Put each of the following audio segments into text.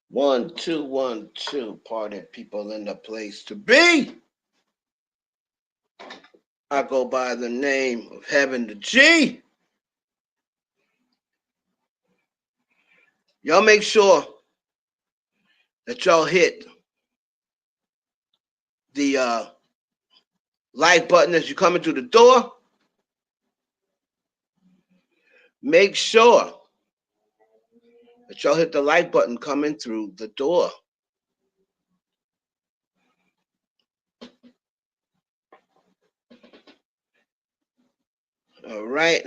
1 2 1 2. Party people in the place to be. I go by the name of Heaven the G. Y'all make sure that y'all hit the like button as you come into the door. Make sure that y'all hit the like button coming through the door. All right.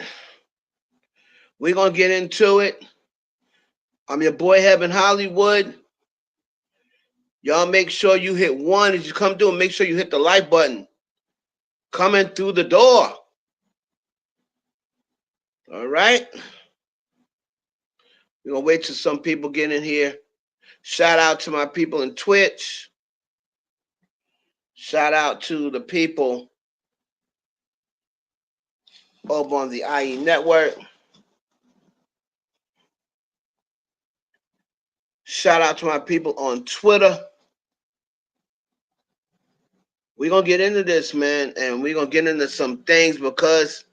We're going to get into it. I'm your boy, Heaven Hollywood. Y'all make sure you hit one as you come through and make sure you hit the like button coming through the door. All right. We're going to wait till some people get in here. Shout out to my people in Twitch. Shout out to the people over on the IE network. Shout out to my people on Twitter. We're going to get into this, man, and we're going to get into some things because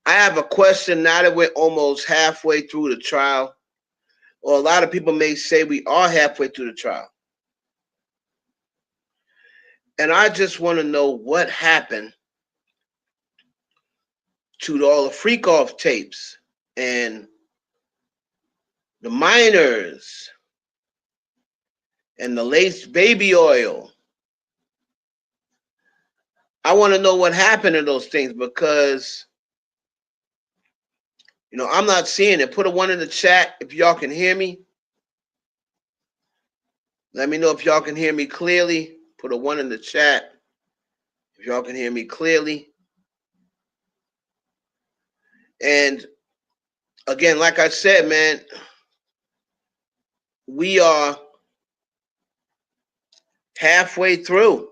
I have a question now that we're almost halfway through the trial, or a lot of people may say we are halfway through the trial. And I just want to know what happened to all the freak off tapes and the minors and the laced baby oil. I want to know what happened to those things because, I'm not seeing it. Put a 1 in the chat if y'all can hear me. Let me know if y'all can hear me clearly. Put a 1 in the chat if y'all can hear me clearly. And again, like I said, man, we are halfway through.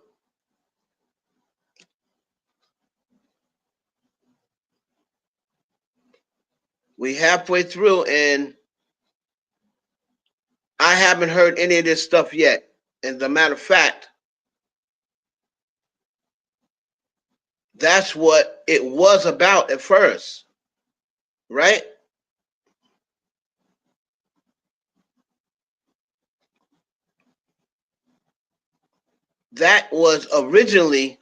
We halfway through, and I haven't heard any of this stuff yet. As a matter of fact, that's what it was about at first, right? That was originally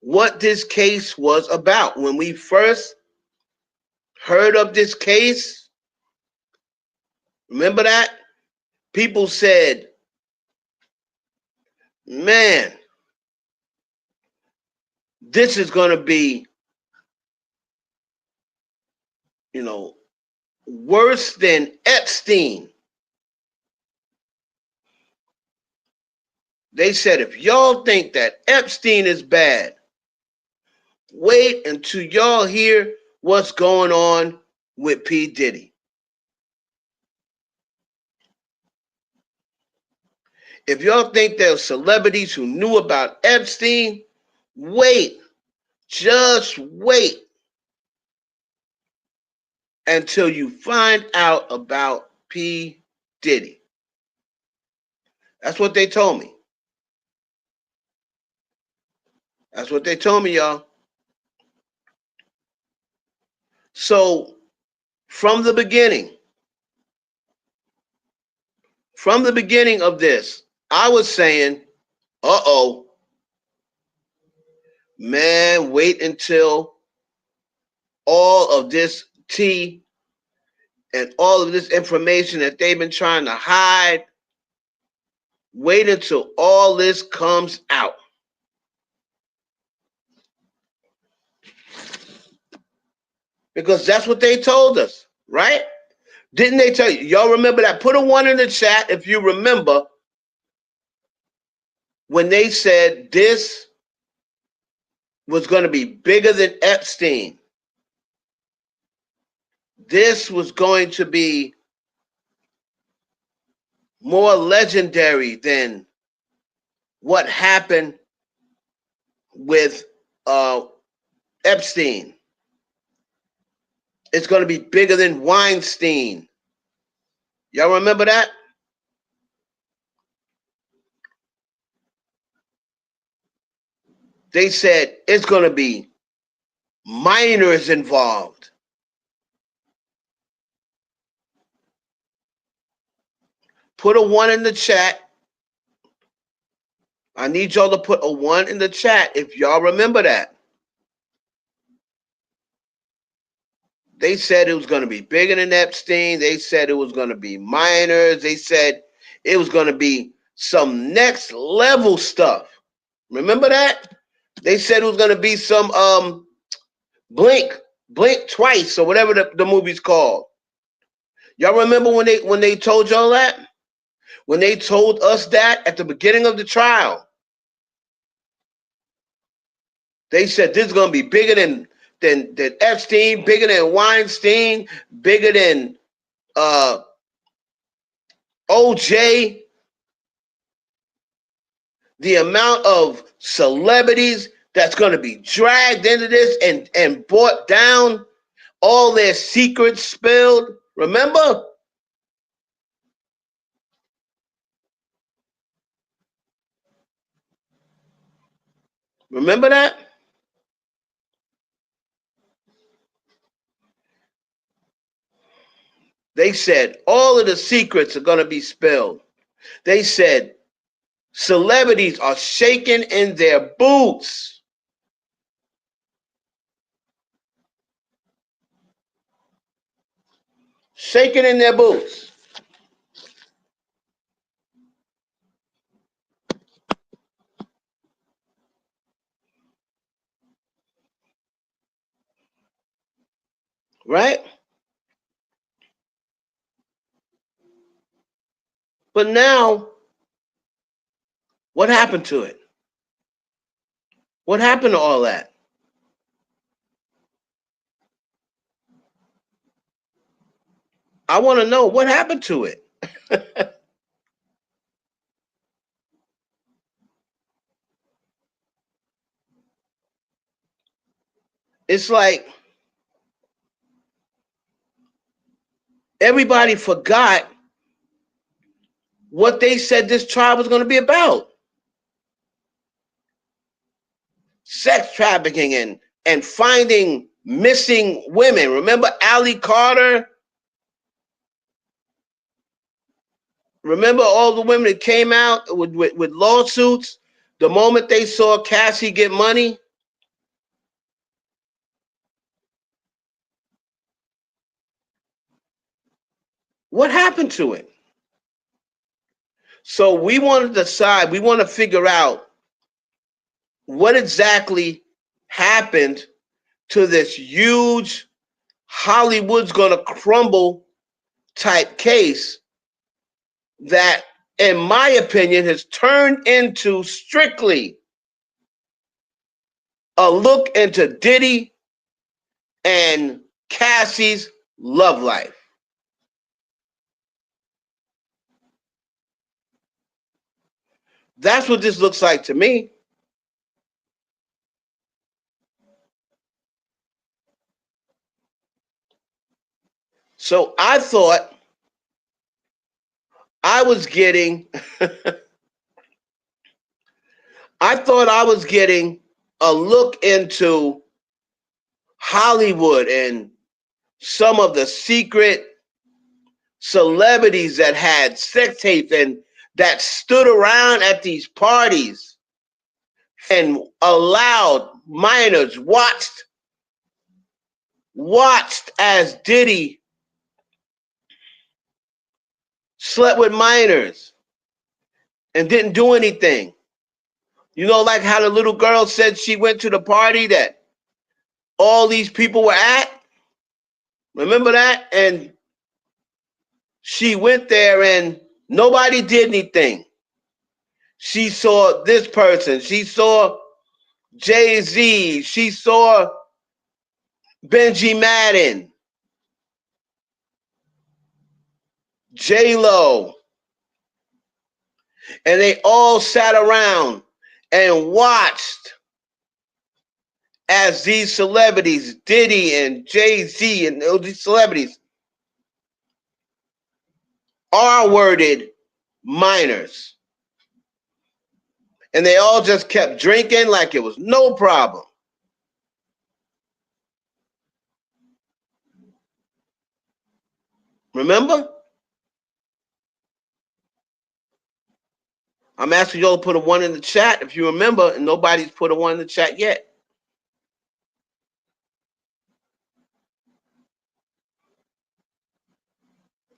what this case was about. When we first heard of this case, remember that? People said, man, this is going to be, worse than Epstein. They said, if y'all think that Epstein is bad, wait until y'all hear what's going on with P. Diddy. If y'all think there's celebrities who knew about Epstein, wait. Just wait until you find out about P. Diddy. That's what they told me. That's what they told me, y'all. So, from the beginning of this, I was saying, uh-oh, man, wait until all of this tea and all of this information that they've been trying to hide, wait until all this comes out. Because that's what they told us, right? Didn't they tell you? Y'all remember that? Put a 1 in the chat if you remember when they said this was going to be bigger than Epstein. This was going to be more legendary than what happened with Epstein. It's going to be bigger than Weinstein. Y'all remember that? They said it's going to be minors involved. Put a 1 in the chat. I need y'all to put a 1 in the chat if y'all remember that. They said it was going to be bigger than Epstein. They said it was going to be minors. They said it was going to be some next level stuff. Remember that? They said it was going to be some blink twice or whatever the movie's called. Y'all remember when they told y'all that? When they told us that at the beginning of the trial? They said this is going to be bigger than Epstein, bigger than Weinstein, bigger than OJ. The amount of celebrities that's going to be dragged into this and brought down, all their secrets spilled. Remember? Remember that? They said all of the secrets are going to be spilled. They said celebrities are shaking in their boots. Shaking in their boots. Right? But now, what happened to it? What happened to all that? I want to know what happened to it. It's like everybody forgot what they said this trial was going to be about. Sex trafficking and finding missing women. Remember Allie Carter? Remember all the women that came out with lawsuits the moment they saw Cassie get money? What happened to it? So we want to decide, we want to figure out what exactly happened to this huge Hollywood's gonna crumble type case that, in my opinion, has turned into strictly a look into Diddy and Cassie's love life. That's what this looks like to me. So I thought I was getting I thought I was getting a look into Hollywood and some of the secret celebrities that had sex tapes and that stood around at these parties and allowed minors, watched as Diddy slept with minors and didn't do anything. You know, like how the little girl said she went to the party that all these people were at? Remember that? And she went there and nobody did anything. She saw this person. She saw Jay-Z. She saw Benji Madden, J-Lo. And they all sat around and watched as these celebrities, Diddy and Jay-Z and all these celebrities, R-worded minors. And they all just kept drinking like it was no problem. Remember? I'm asking y'all to put a 1 in the chat if you remember, and nobody's put a 1 in the chat yet.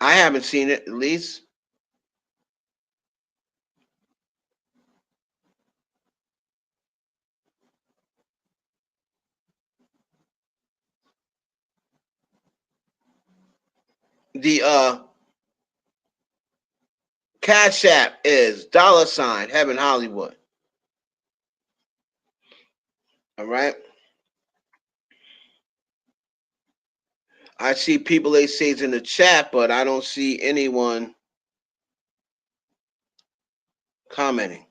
I haven't seen it, at least. The Cash App is $ Heaven Hollywood. All right. I see people they say it's in the chat, but I don't see anyone commenting.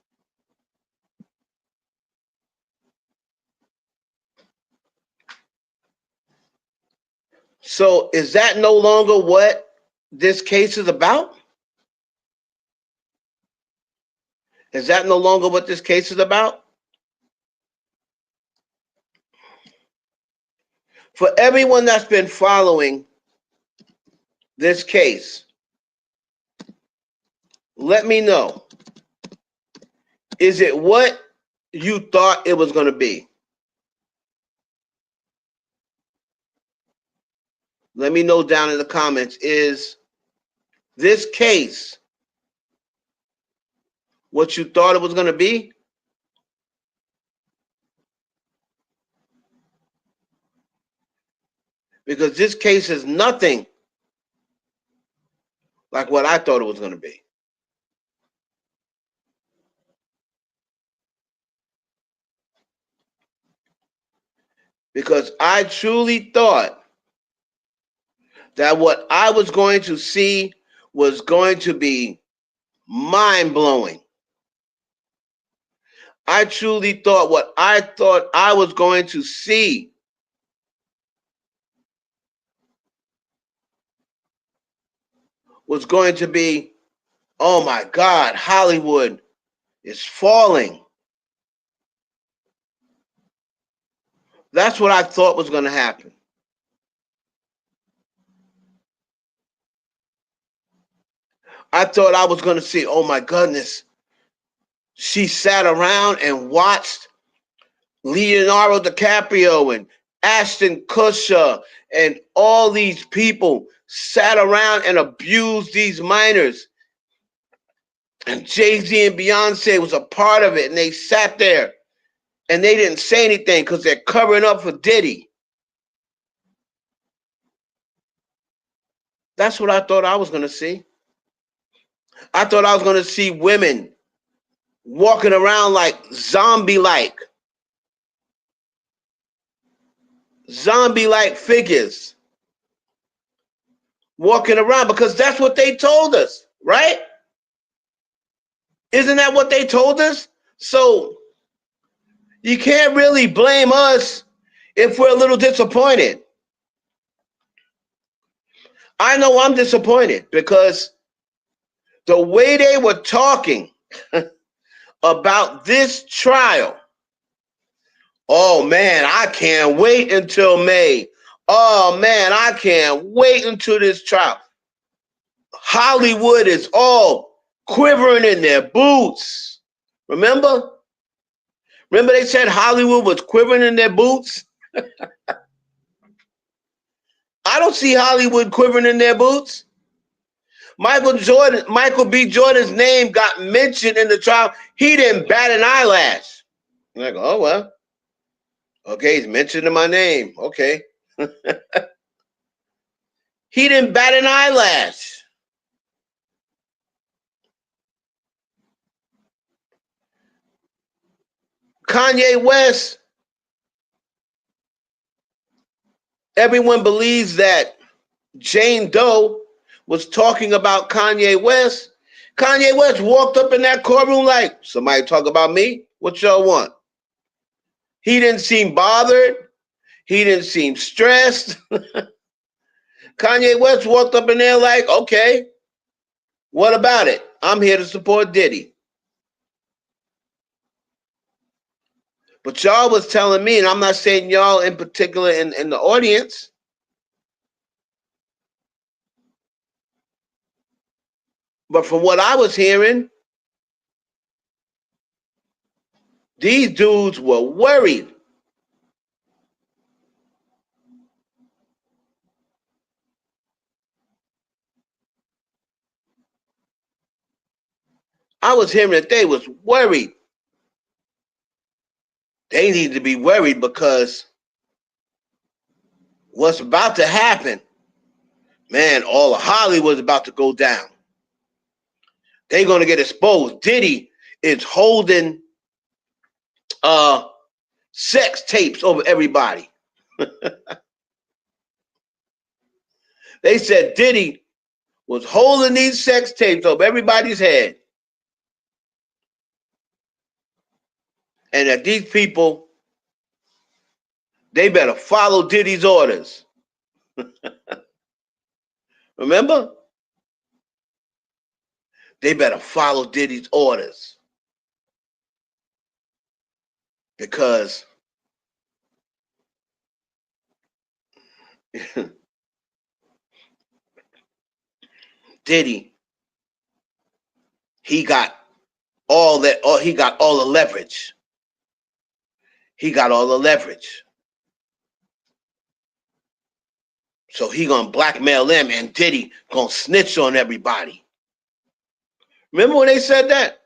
So is that no longer what this case is about? Is that no longer what this case is about? For everyone that's been following this case, let me know. Is it what you thought it was going to be? Let me know down in the comments. Is this case what you thought it was going to be? Because this case is nothing like what I thought it was going to be. Because I truly thought that what I was going to see was going to be mind-blowing. I truly thought what I thought I was going to see was going to be, oh my God, Hollywood is falling. That's what I thought was going to happen. I thought I was going to see, oh my goodness, she sat around and watched Leonardo DiCaprio and Ashton Kutcher and all these people sat around and abused these minors. And Jay-Z and Beyonce was a part of it, and they sat there and they didn't say anything because they're covering up for Diddy. That's what I thought I was going to see. I thought I was going to see women walking around like zombie-like figures walking around, because that's what they told us, right? Isn't that what they told us? So you can't really blame us if we're a little disappointed. I know I'm disappointed because the way they were talking about this trial, oh man, I can't wait until May. Oh man, I can't wait until this trial. Hollywood is all quivering in their boots. Remember? Remember they said Hollywood was quivering in their boots? I don't see Hollywood quivering in their boots. Michael B. Jordan's name got mentioned in the trial. He didn't bat an eyelash. I'm like, oh well. Okay, he's mentioning my name. Okay. He didn't bat an eyelash. Kanye West, everyone believes that Jane Doe was talking about Kanye West. Kanye West walked up in that courtroom like, somebody talk about me? What y'all want? He didn't seem bothered. He didn't seem stressed. Kanye West walked up in there like, okay. What about it? I'm here to support Diddy. But y'all was telling me, and I'm not saying y'all in particular in the audience, but from what I was hearing, these dudes were worried. I was hearing that they was worried. They need to be worried because what's about to happen, man, all of Hollywood's about to go down. They're gonna get exposed. Diddy is holding uh sex tapes over everybody. They said Diddy was holding these sex tapes over everybody's head. And that these people, they better follow Diddy's orders. Remember? They better follow Diddy's orders. Because Diddy, he got all that, he got all the leverage. He got all the leverage. So he gonna blackmail them, and Diddy gonna snitch on everybody. Remember when they said that?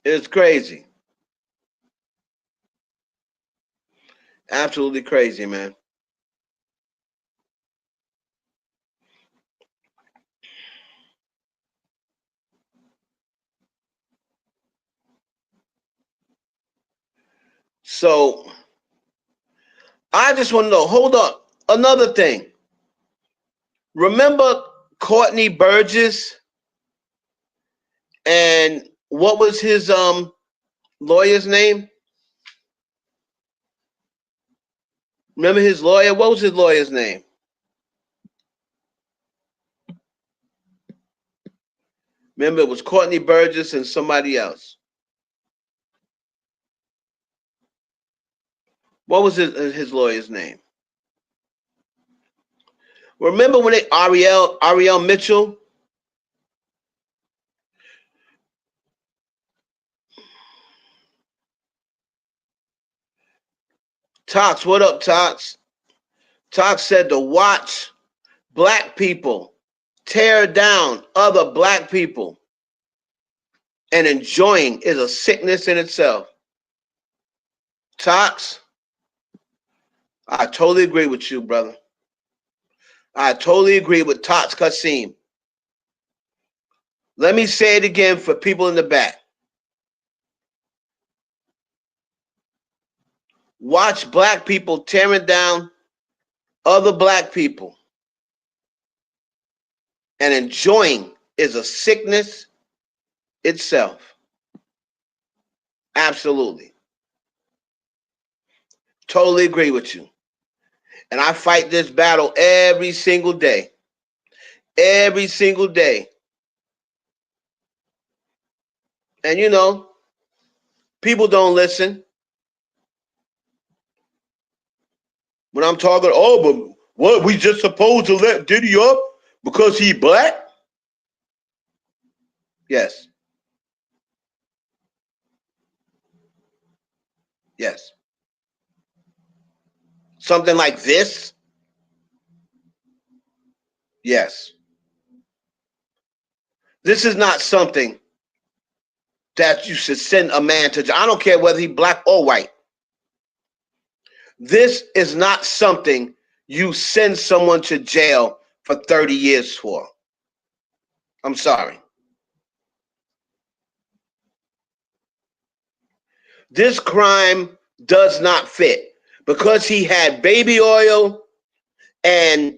It's crazy. Absolutely crazy, man. So I just want to know, hold up, another thing. Remember Courtney Burgess and what was his lawyer's name? Remember his lawyer? What was his lawyer's name? Remember it was Courtney Burgess and somebody else. What was his lawyer's name? Remember when they Ariel Mitchell? Tox, what up, Tox? Tox said to watch black people tear down other black people and enjoying is a sickness in itself. Tox, I totally agree with you, brother. I totally agree with Tox Kasim. Let me say it again for people in the back. Watch black people tearing down other black people and enjoying is a sickness itself. Absolutely. Totally agree with you. And I fight this battle every single day. Every single day. And you know, people don't listen. When I'm talking, oh, but what, we just supposed to let Diddy up because he black? Yes. Yes. Something like this? Yes. This is not something that you should send a man to jail. I don't care whether he black or white. This is not something you send someone to jail for 30 years for. I'm sorry. This crime does not fit because he had baby oil and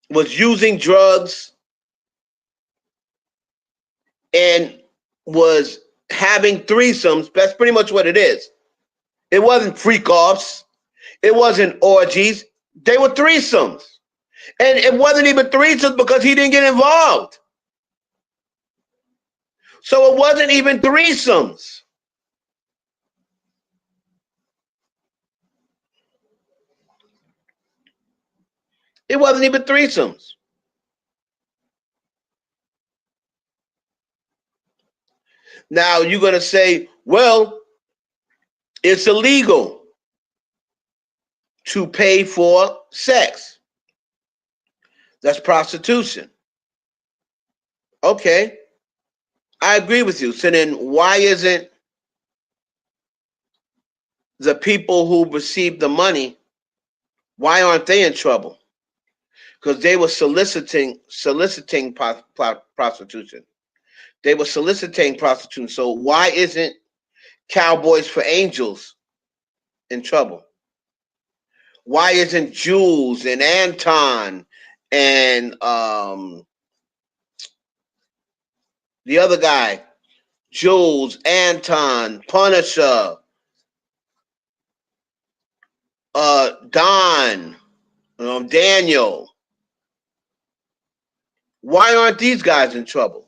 was using drugs and was having threesomes. That's pretty much what it is. It wasn't freak offs. It wasn't orgies. They were threesomes. And it wasn't even threesomes because he didn't get involved. So it wasn't even threesomes. It wasn't even threesomes. Now you're going to say, well, it's illegal to pay for sex. That's prostitution. Okay, I agree with you. So then why isn't the people who received the money, why aren't they in trouble? Because they were soliciting prostitution. They were soliciting prostitution. So why isn't Cowboys for Angels in trouble? Why isn't Jules and Anton and the other guy, Jules, Anton, Punisher, Don, Daniel? Why aren't these guys in trouble?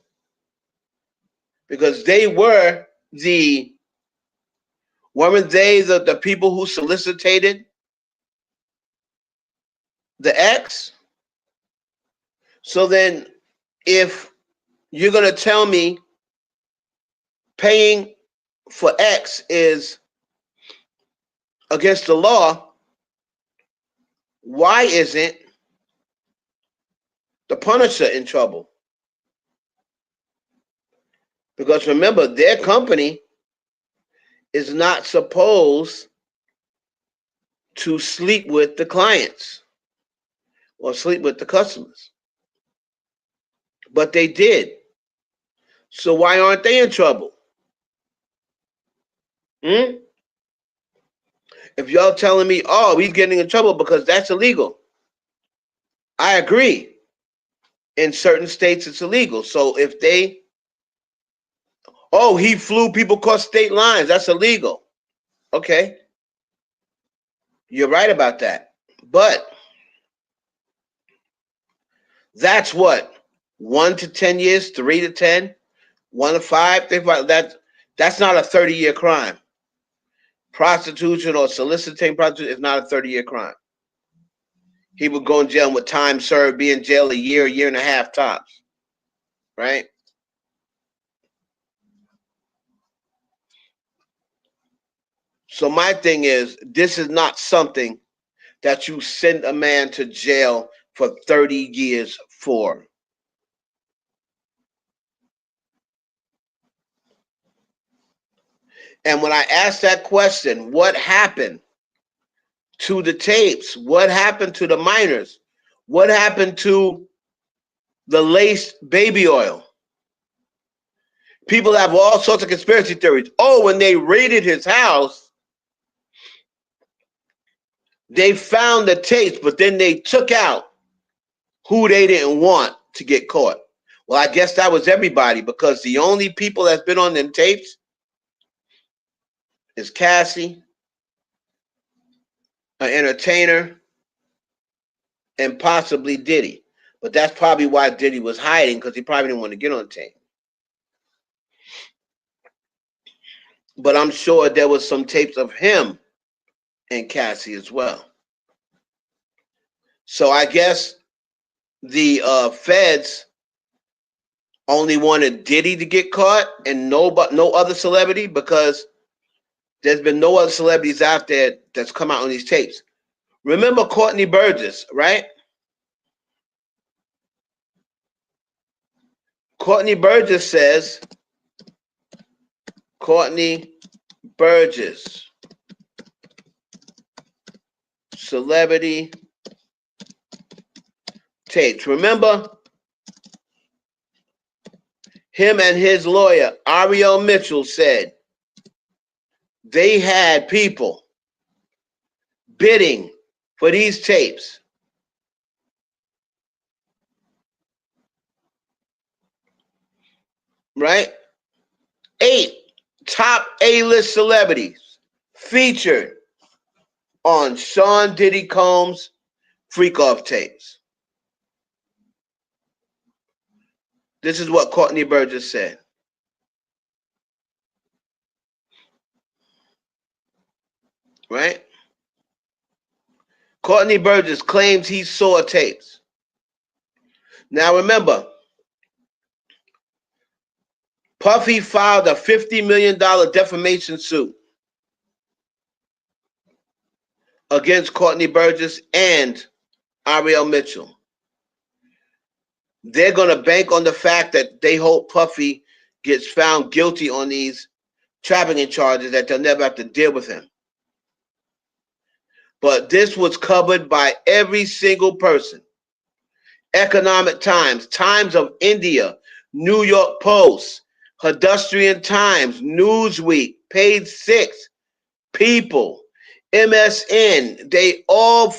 Because they were weren't they the people who solicited the ex? So then if you're going to tell me paying for X is against the law, why isn't the Punisher in trouble? Because remember, their company is not supposed to sleep with the clients or sleep with the customers. But they did. So why aren't they in trouble? Hmm? If y'all telling me, oh, he's getting in trouble because that's illegal, I agree. In certain states, it's illegal. So if they, oh, he flew people across state lines, that's illegal. Okay, you're right about that. But that's what 1 to 10 years, 3 to 10, 1 to 5. That's not a 30-year crime. Prostitution or soliciting prostitution is not a 30-year crime. He would go in jail with time served, be in jail a year and a half tops. Right? So my thing is, this is not something that you send a man to jail for 30 years for. And when I asked that question, what happened to the tapes? What happened to the minors? What happened to the laced baby oil? People have all sorts of conspiracy theories. Oh, when they raided his house, they found the tapes, but then they took out who they didn't want to get caught. Well, I guess that was everybody, because the only people that's been on them tapes is Cassie, an entertainer, and possibly Diddy. But that's probably why Diddy was hiding, because he probably didn't want to get on tape. But I'm sure there was some tapes of him and Cassie as well. So I guess the feds only wanted Diddy to get caught and no other celebrity, because there's been no other celebrities out there that's come out on these tapes. Remember Courtney Burgess, right? Courtney Burgess says, Courtney Burgess, celebrity tapes. Remember, him and his lawyer, Ariel Mitchell, said they had people bidding for these tapes. Right? 8 top A-list celebrities featured on Sean Diddy Combs' freak off tapes. This is what Courtney Burgess said. Right? Courtney Burgess claims he saw tapes. Now remember, Puffy filed a $50 million defamation suit against Courtney Burgess and Ariel Mitchell. They're going to bank on the fact that they hope Puffy gets found guilty on these trafficking charges, that they'll never have to deal with him. But this was covered by every single person. Economic Times, Times of India, New York Post, Pedestrian Times, Newsweek, Page 6, People, MSN, they all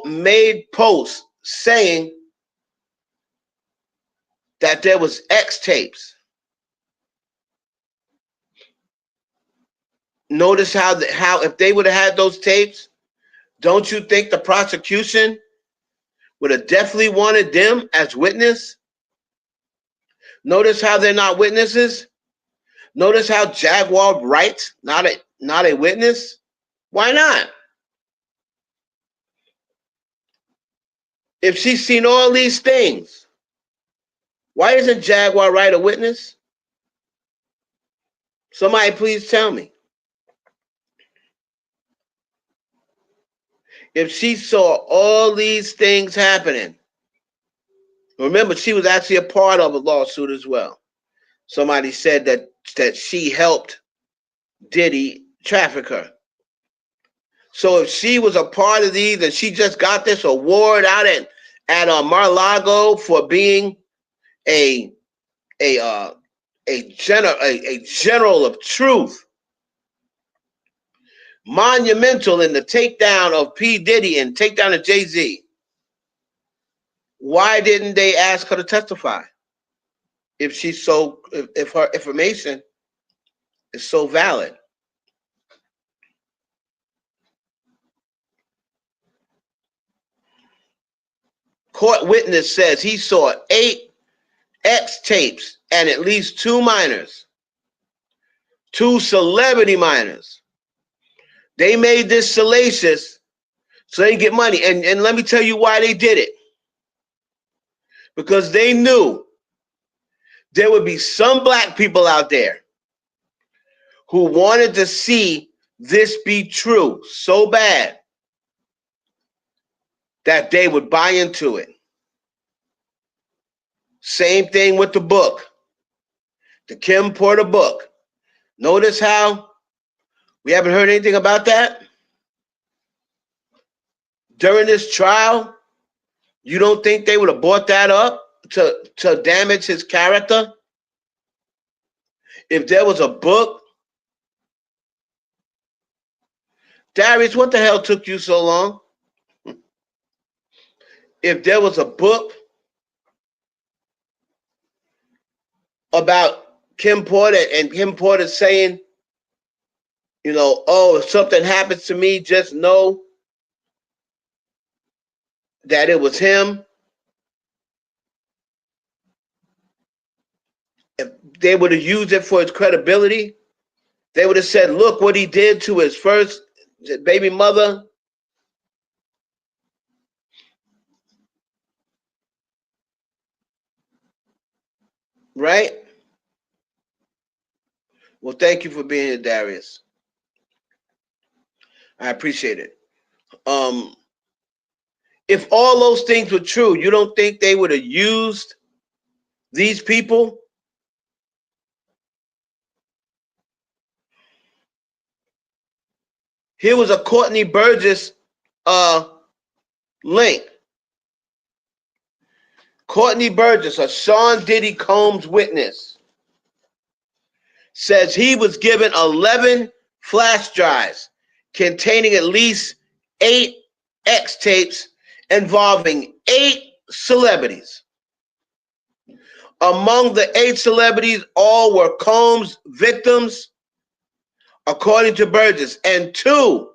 made posts saying that there was X tapes. Notice how if they would have had those tapes, don't you think the prosecution would have definitely wanted them as witness? Notice how they're not witnesses. Notice how Jaguar writes, not a witness. Why not? If she's seen all these things, why isn't Jaguar Wright a witness? Somebody please tell me. If she saw all these things happening, remember she was actually a part of a lawsuit as well. Somebody said that she helped Diddy traffic her. So if she was a part of these and she just got this award out at Mar-a-Lago for being a general of truth, monumental in the takedown of P. Diddy and takedown of Jay-Z, why didn't they ask her to testify? If her information is so valid. Court witness says he saw 8 X tapes and at least 2 minors, 2 celebrity minors. They made this salacious so they can get money. And let me tell you why they did it. Because they knew there would be some black people out there who wanted to see this be true so bad that they would buy into it. Same thing with the book, the Kim Porter book. Notice how we haven't heard anything about that? During this trial, you don't think they would have bought that up to damage his character? If there was a book, Darius, what the hell took you so long? If there was a book about Kim Porter and Kim Porter saying, oh, if something happens to me, just know that it was him. If they would have used it for his credibility, they would have said, look what he did to his first baby mother. Right? Well, thank you for being here, Darius. I appreciate it. If all those things were true, you don't think they would have used these people? Here was a Courtney Burgess link. Courtney Burgess, a Sean Diddy Combs witness, says he was given 11 flash drives containing at least 8 X tapes involving 8 celebrities. Among the 8 celebrities, all were Combs victims according to Burgess, and 2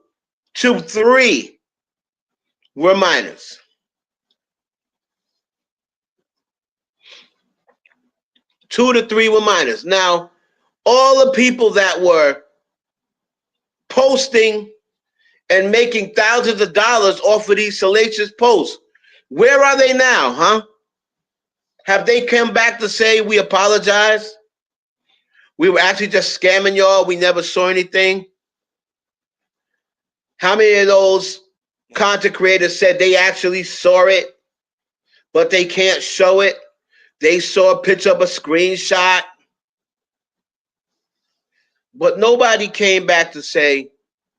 to 3 were minors. Two to three were minors. Now, all the people that were posting and making thousands of dollars off of these salacious posts, where are they now, huh? Have they come back to say we apologize? We were actually just scamming y'all. We never saw anything. How many of those content creators said they actually saw it, but they can't show it? They saw a picture of a screenshot. But nobody came back to say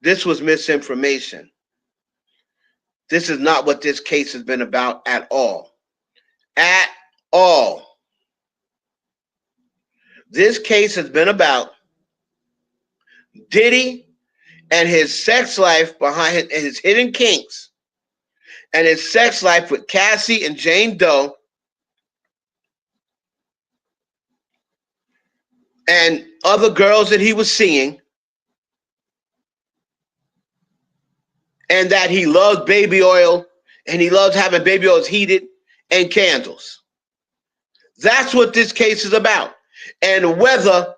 this was misinformation. This is not what this case has been about at all. At all. This case has been about Diddy and his sex life behind his hidden kinks and his sex life with Cassie and Jane Doe and other girls that he was seeing, and that he loved baby oil and he loved having baby oils heated and candles. That's what this case is about. And whether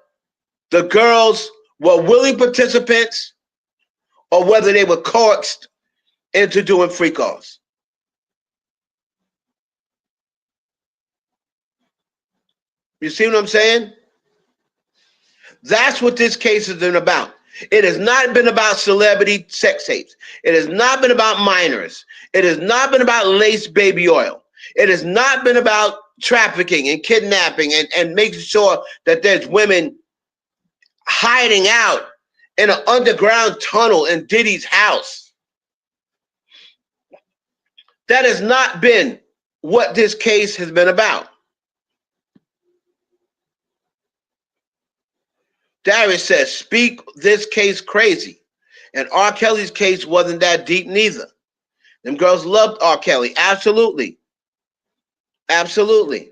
the girls were willing participants or whether they were coaxed into doing free calls. You see what I'm saying? That's what this case has been about. It has not been about celebrity sex tapes. It has not been about minors. It has not been about laced baby oil. It has not been about trafficking and kidnapping and making sure that there's women hiding out in an underground tunnel in Diddy's house. That has not been what this case has been about. Darius says, speak this case crazy. And R. Kelly's case wasn't that deep neither. Them girls loved R. Kelly. Absolutely. Absolutely.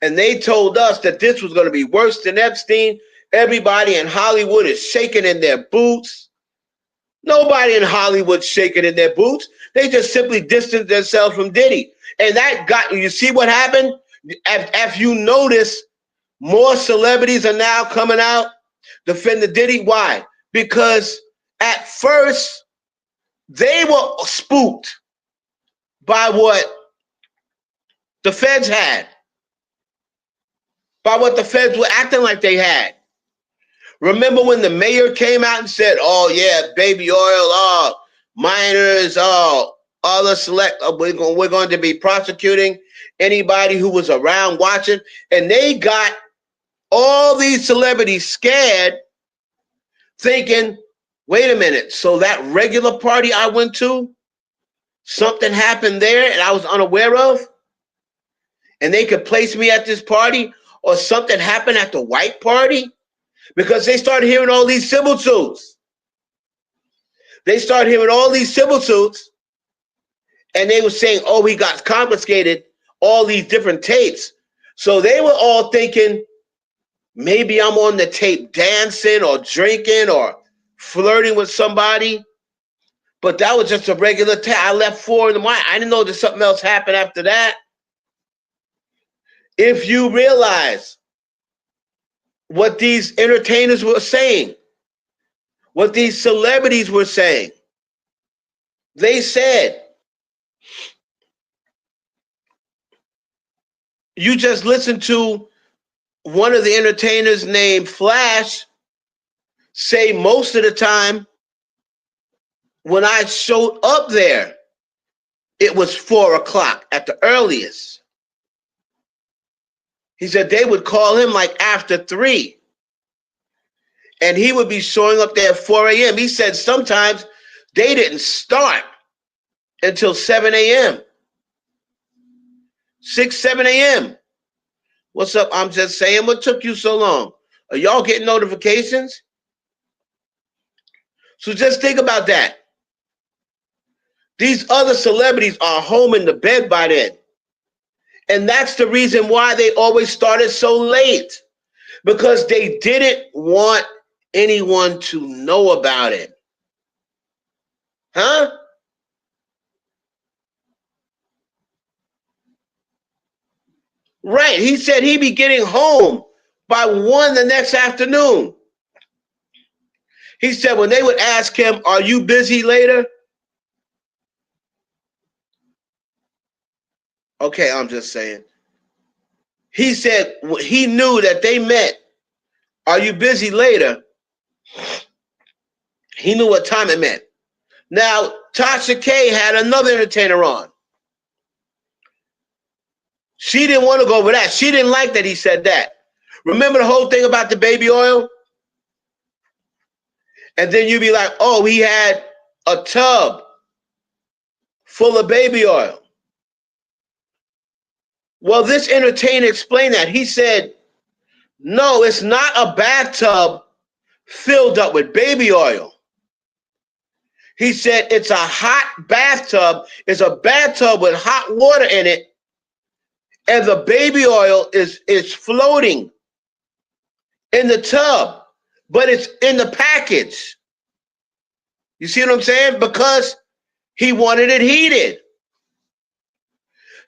And they told us that this was going to be worse than Epstein. Everybody in Hollywood is shaking in their boots. Nobody in Hollywood's shaking in their boots. They just simply distanced themselves from Diddy. And that got, you see what happened? If you notice, more celebrities are now coming out defending Diddy. Why? Because at first, they were spooked by what the feds had, by what the feds were acting like they had. Remember when the mayor came out and said, oh, yeah, baby oil, oh, minors, oh, other select, we're going to be prosecuting anybody who was around watching. And they got all these celebrities scared, thinking, wait a minute, so that regular party I went to, something happened there and I was unaware of? And they could place me at this party, or something happened at the white party? Because they started hearing all these civil suits. They started hearing all these civil suits, and they were saying, oh, he got confiscated all these different tapes. So they were all thinking, maybe I'm on the tape dancing or drinking or flirting with somebody. But that was just a regular tape. I left 4 in the morning. I didn't know that something else happened after that. If you realize what these entertainers were saying, what these celebrities were saying, they said, you just listen to one of the entertainers named Flash say most of the time when I showed up there, it was 4 o'clock at the earliest. He said they would call him like after 3. And he would be showing up there at 4 a.m. He said sometimes they didn't start until 7 a.m. 6, 7 a.m. What's up? I'm just saying, what took you so long? Are y'all getting notifications? So just think about that. These other celebrities are home in the bed by then. And that's the reason why they always started so late. Because they didn't want anyone to know about it. Huh? Right. He said he'd be getting home by 1 the next afternoon. He said when they would ask him, "Are you busy later?" Okay, I'm just saying. He said he knew that they meant, "Are you busy later?" He knew what time it meant. Now, Tasha K had another entertainer on. She didn't want to go over that. She didn't like that he said that. Remember the whole thing about the baby oil? And then you'd be like, oh, he had a tub full of baby oil. Well, this entertainer explained that. He said, no, it's not a bathtub filled up with baby oil. He said it's a hot bathtub. It's a bathtub with hot water in it, and the baby oil is floating in the tub, but it's in the package. You see what I'm saying? Because he wanted it heated.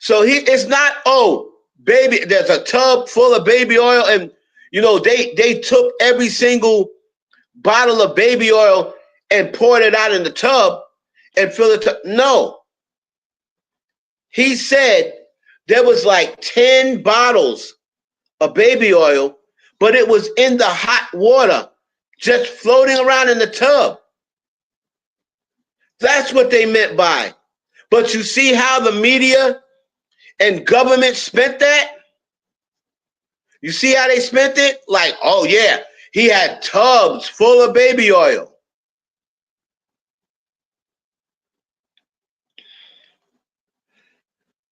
So it's not, oh, baby, there's a tub full of baby oil, and they took every single bottle of baby oil and poured it out in the tub and filled it. No. He said there was like 10 bottles of baby oil, but it was in the hot water, just floating around in the tub. That's what they meant by. But you see how the media and government spent that? You see how they spent it? Like, oh yeah, he had tubs full of baby oil.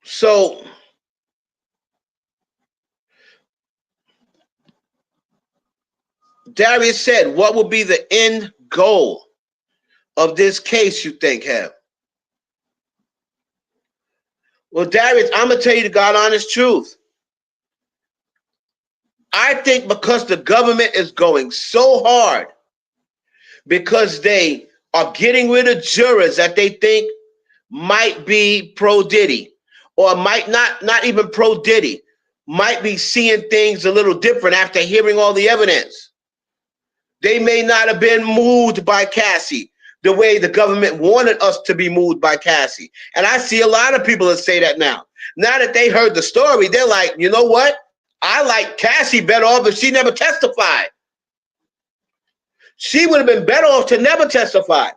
So Darius said, what will be the end goal of this case, you think, Heb? Well, Darius, I'm going to tell you the God honest truth. I think because the government is going so hard, because they are getting rid of jurors that they think might be pro-Diddy, or might not even pro-Diddy, might be seeing things a little different after hearing all the evidence. They may not have been moved by Cassie the way the government wanted us to be moved by Cassie. And I see a lot of people that say that now. Now that they heard the story, they're like, you know what? I like Cassie better off if she never testified. She would have been better off to never testify,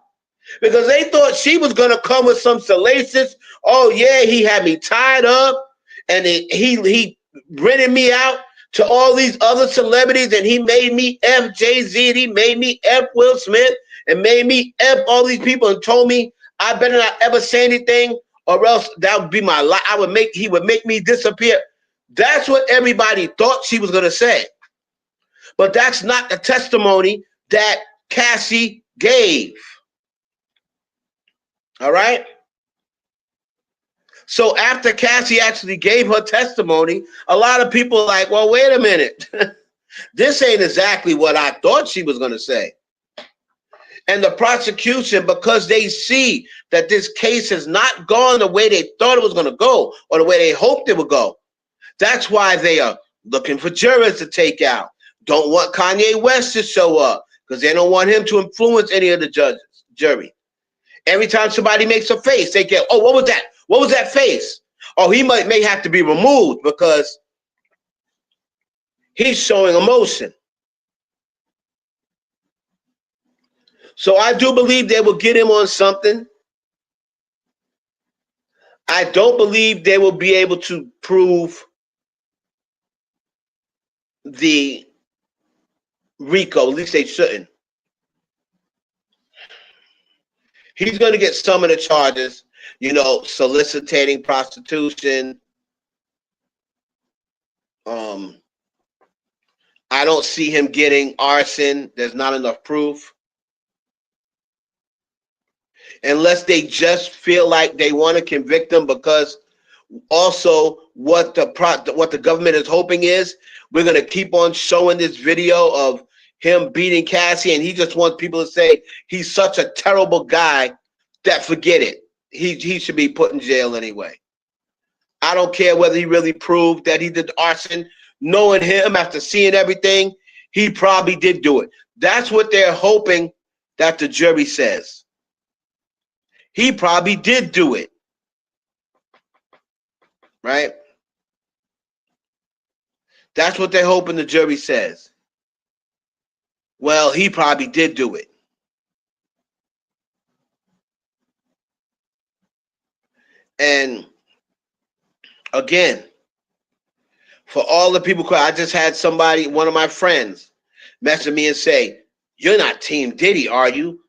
because they thought she was going to come with some salacious, oh yeah, he had me tied up and he rented me out to all these other celebrities, and he made me F Jay-Z, and he made me F Will Smith, and made me F all these people, and told me I better not ever say anything, or else that would be my life. He would make me disappear. That's what everybody thought she was going to say. But that's not the testimony that Cassie gave. All right? So after Cassie actually gave her testimony, a lot of people are like, well, wait a minute. This ain't exactly what I thought she was going to say. And the prosecution, because they see that this case has not gone the way they thought it was going to go, or the way they hoped it would go, that's why they are looking for jurors to take out. Don't want Kanye West to show up, because they don't want him to influence any of the jury. Every time somebody makes a face, they get, oh, what was that? What was that face? Oh, he may have to be removed because he's showing emotion. So I do believe they will get him on something. I don't believe they will be able to prove the RICO. At least they shouldn't. He's going to get some of the charges, soliciting prostitution. I don't see him getting arson. There's not enough proof. Unless they just feel like they want to convict him, because also what the government is hoping is we're going to keep on showing this video of him beating Cassie, and he just wants people to say he's such a terrible guy that forget it. He should be put in jail anyway. I don't care whether he really proved that he did arson. Knowing him after seeing everything, he probably did do it. That's what they're hoping that the jury says. He probably did do it. Right? That's what they're hoping the jury says. Well, he probably did do it. And again, for all the people, I just had somebody, one of my friends, message me and say, "You're not Team Diddy, are you?"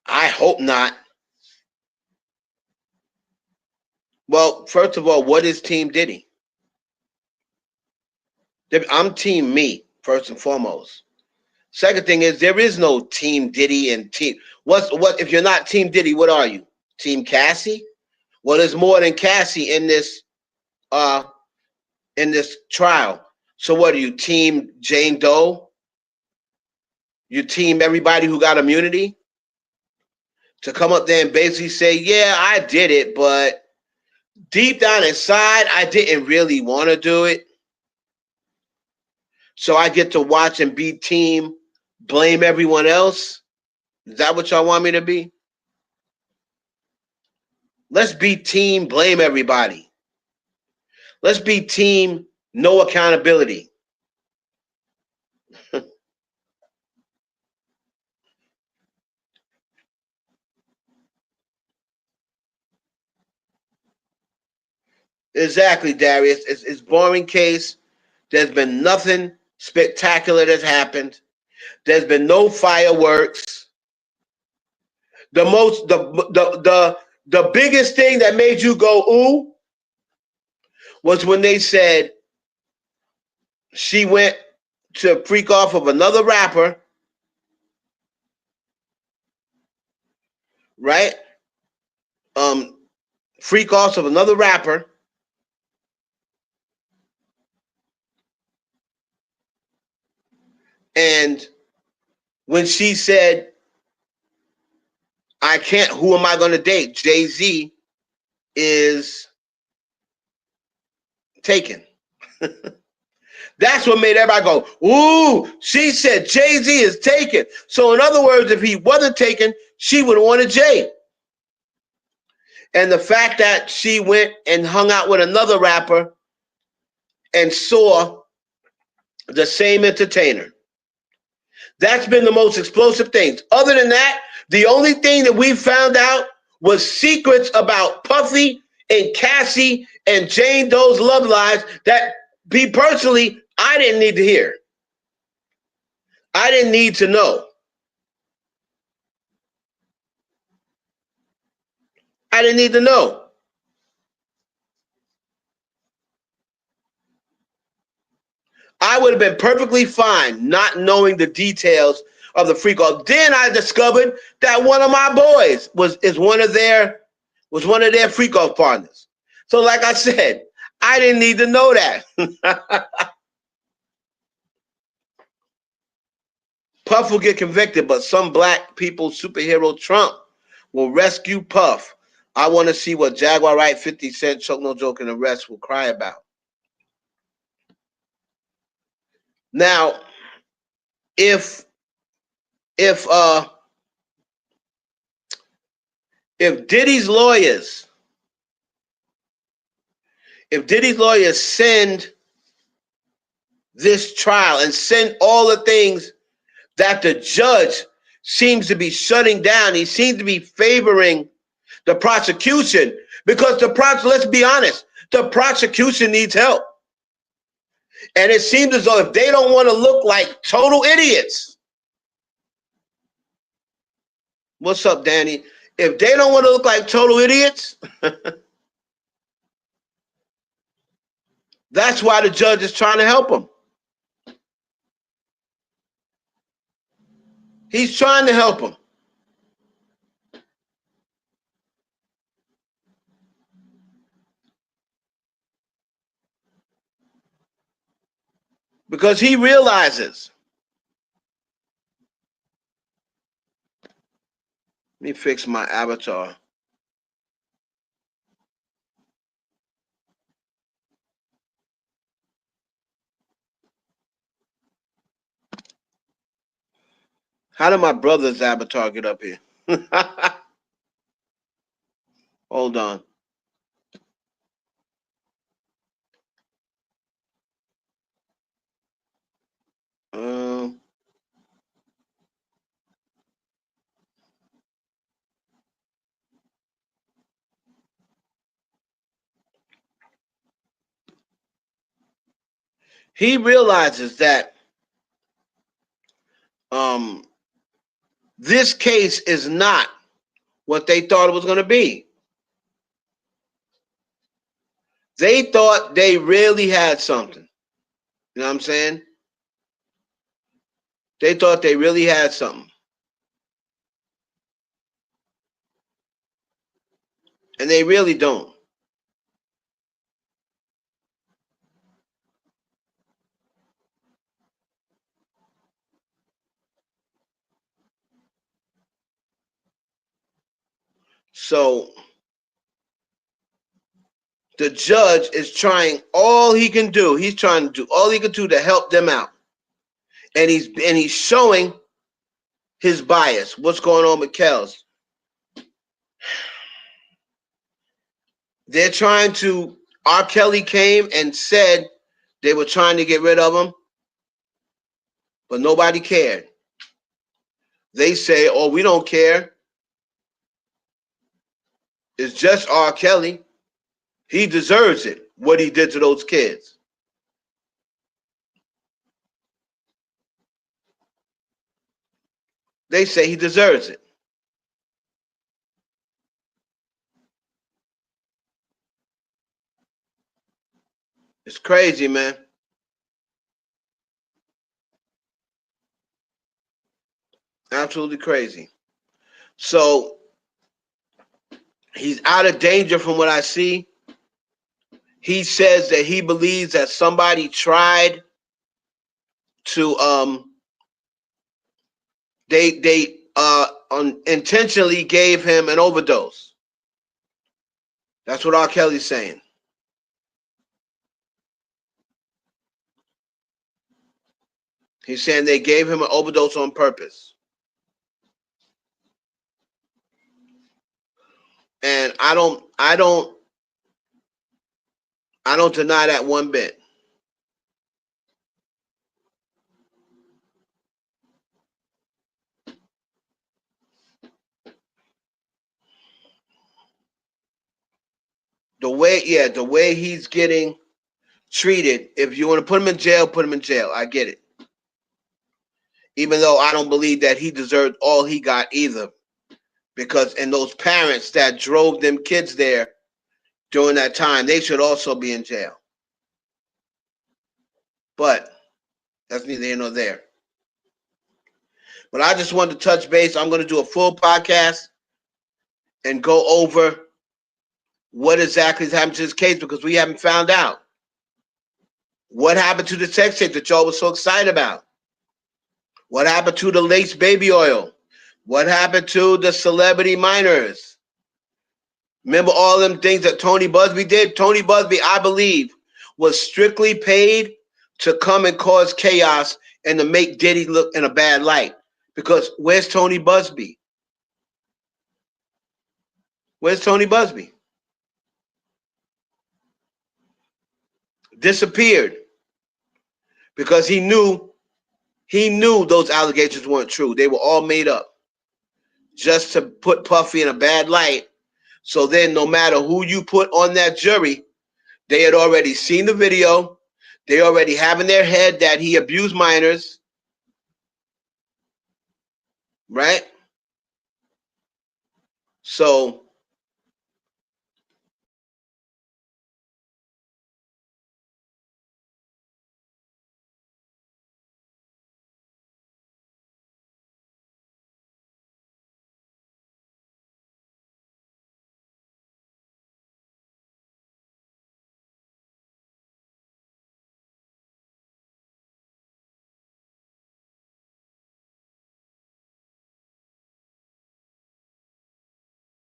I hope not. Well, first of all, what is Team Diddy? I'm Team Me, first and foremost. Second thing is there is no Team Diddy and Team. What if you're not Team Diddy? What are you? Team Cassie? Well, there's more than Cassie uh in this trial. So what are you? Team Jane Doe? You team everybody who got immunity to come up there and basically say, "Yeah, I did it, but deep down inside, I didn't really want to do it." So I get to watch and be team, blame everyone else. Is that what y'all want me to be? Let's be team, blame everybody. Let's be team, no accountability. Exactly, Darius. It's boring case. There's been nothing spectacular that's happened. There's been no fireworks. The most the biggest thing that made you go ooh was when they said she went to freak off of another rapper, right? Um, freak off of another rapper, and when she said, "I can't," who am I going to date? Jay-Z is taken. That's what made everybody go, ooh, she said Jay-Z is taken. So in other words, if he wasn't taken, she would have wanted Jay. And the fact that she went and hung out with another rapper and saw the same entertainer, that's been the most explosive things. Other than that, the only thing that we found out was secrets about Puffy and Cassie and Jane Doe's love lives that, me personally, I didn't need to hear. I didn't need to know. I didn't need to know. I would have been perfectly fine not knowing the details of the freak off. Then I discovered that one of my boys was one of their freak off partners. So like I said, I didn't need to know that. Puff will get convicted, but some black people superhero Trump will rescue Puff. I want to see what Jaguar Wright, 50 Cent, Choke No Joke, and the rest will cry about. Now, if if uh if Diddy's lawyers send this trial and send all the things that the judge seems to be shutting down, he seems to be favoring the prosecution because let's be honest, the prosecution needs help. And it seems as though if they don't want to look like total idiots, what's up, Danny? If they don't want to look like total idiots, that's why the judge is trying to help them. He's trying to help them. Because he realizes Let me fix my avatar. How did my brother's avatar get up here? Hold on. Um, he realizes that um, this case is not what they thought it was going to be. They thought they really had something. You know what I'm saying? They thought they really had something. And they really don't. So the judge is trying all he can do. He's trying to do all he can do to help them out. And he's showing his bias. What's going on with Kels? They're trying to. R. Kelly came and said they were trying to get rid of him, but nobody cared. They say, "Oh, we don't care. It's just R. Kelly. He deserves it. What he did to those kids." They say he deserves it. It's crazy, man. Absolutely crazy. So he's out of danger from what I see. He says that he believes that somebody tried to they intentionally gave him an overdose. That's what R. Kelly's saying. He's saying they gave him an overdose on purpose. And I don't deny that one bit. The way he's getting treated, if you want to put him in jail, put him in jail. I get it. Even though I don't believe that he deserved all he got either. Because and those parents that drove them kids there during that time, they should also be in jail. But that's neither here nor there. But I just wanted to touch base. I'm going to do a full podcast and go over what exactly is happening to this case because we haven't found out. What happened to the sex tape that y'all was so excited about? What happened to the lace baby oil? What happened to the celebrity minors? Remember all them things that Tony Busby did? Tony Busby, I believe, was strictly paid to come and cause chaos and to make Diddy look in a bad light. Because where's Tony Busby? Where's Tony Busby? Disappeared because he knew those allegations weren't true. They were all made up just to put Puffy in a bad light. So then no matter who you put on that jury, they had already seen the video. They already have in their head that he abused minors. Right? So